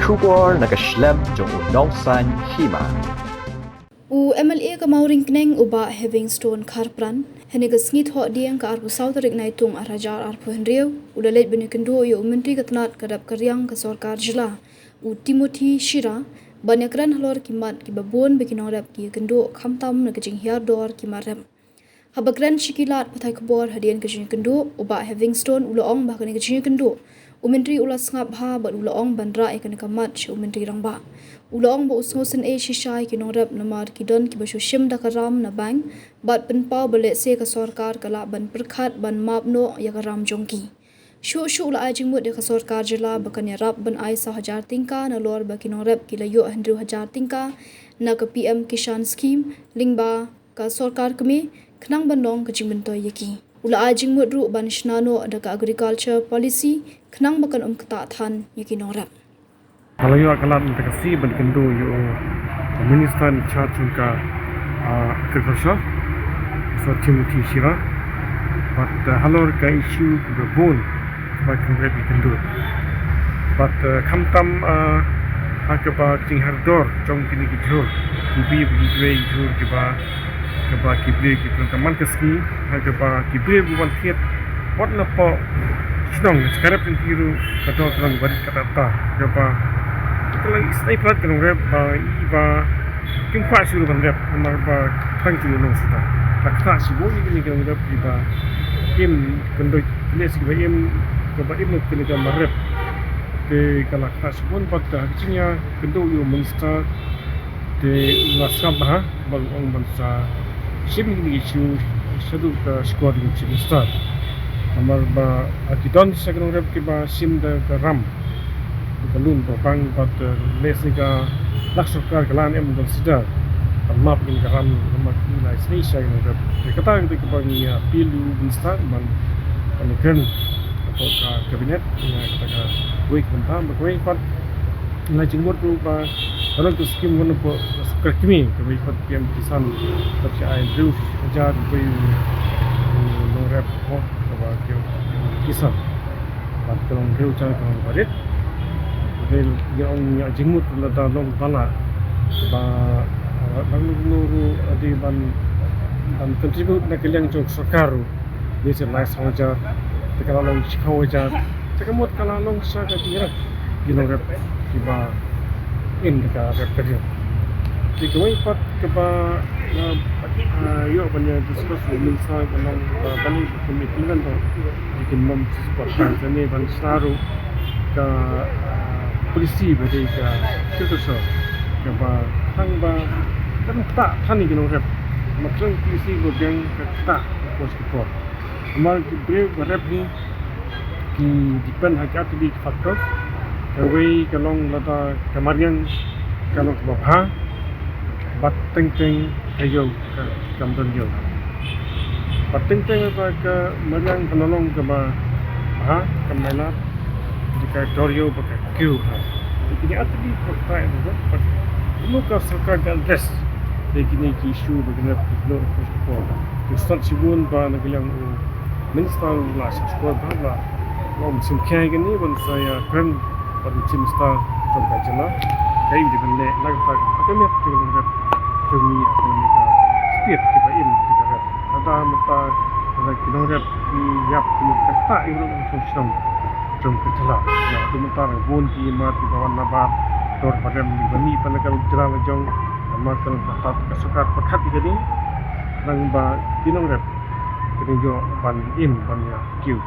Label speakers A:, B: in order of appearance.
A: Shubor nakaslem jong unongsan Hima.
B: MLA ka mauring kneng uba Heavingstone Kharpran heniga sngi tho diang ka arpu sautarik nai tung arajar arpu henriu uda Leit bini Kynduh yo menteri katnat kadap karyang ka Sorkar jila Timothy Shira banyakran halor kimat ki babon beki Nongrep ki Kynduh khamtam na kajing hiar dor ki marem habagran shikilat pathai kebor hadian kajing Kynduh uba Heavingstone ulaong bahkan kajing Kynduh Menteri ulas ngap ha bat ulaong bandra ikan kamat shi Menteri rangba ulaong ba usngosen shishai ki Nongrep namar ki don ki bashu shim da karam na bang bat penpau balik se ka Sorkar kala ban perkhat ban mapno ya karam jongki shu ula Jingmut ya ka Sorkar jila bakan ya rap ban ai 1,000 tingka na lor ba ki Nongrep ki layo 100,000 tingka na ka PM Kishan scheme lingba ka Sorkar kami kenang bandong ka jingbentoy yaki ula Jingmut ru ban shnano ada ka agriculture policy kenang bakan kata than yaki Nongrep.
C: Kalau you akalan terkasi ban Kynduh you minister in charge unka agriculture so Timothy Shira but halor ka issue berbon ba Nongrep Kynduh but kamtam hakaba jing hardor jong kini gijur kibi bigwe gijur kiba kible ki kaman kaski hakaba kible buwan tiet what na po Snong, sekarang pengiru kata orang baris kata ta, apa? Kalau istilah pelat kan Nongrep, iba kempa suruh Nongrep, nampak apa tangki nong sudah. Tak tak sih boleh ni kan Nongrep iba Kynduh les iba nak kena gambar rep. De kalau tak sih pun pada hasilnya Kynduh yo minister de nasab bah, bang orang bangsa sim ni isu satu ke sekolah di minister. Amar ba akidon sa Nongrep ki ba sim da ram kalun ba bang bat les ni ka Sorkar kalan em dal sida map ni ka ram ma ila isni sa Nongrep kata ki ba ni pilu minister man kan ko ka kabinet ni kata ka week ban ba week pat na Jingmut ru ba kalau tu skim mana po Sorkar kimi ka week pat PM kisan tak ai driu ajarไปNongrep ko kisah, kalau orang cakap orang barit, yang Jingmut lada long bala, lalu ada ban contribute nak kalian jok Sorkar, dia selai sahaja, kalau long cikau aja, cakap kalau long sahaja kira, Nongrep kiba in dekat rep kerja. Jika ipat kiba yo banyak diskus misal kalau bani pemikiran tu bikin support Tanzania ban saru ke polisi bagi ke ketua ke ba tang ba kan tak tani ke Nongrep maksud polisi godeng ke tak pos support amal brave rep ni ki depend hakat di faktor kawai kalong lada kamarian kalau babha bat teng ayo kamdan yo pating apa ke mariang penolong ke kemana jika dorio pakai Q ini atau di kota itu but luka Sorkar dan dress begini isu begini lo posko start sibun ba nagilang minister la sekolah ba lo musim kaya gini ban saya kan pada minister coba jela kayak di benda nak kami juga Jumi atau mereka setiap kita ini kita rep. Ada mata kita Nongrep di yap kita tak ibu langsung sistem jom kecelah. Nah itu mata bon di mat di bawah nabar tor pada bani pada kalau jalan jong amat kalau tak Sorkar perkat jadi nang ba di Nongrep kita jo ban ya Q.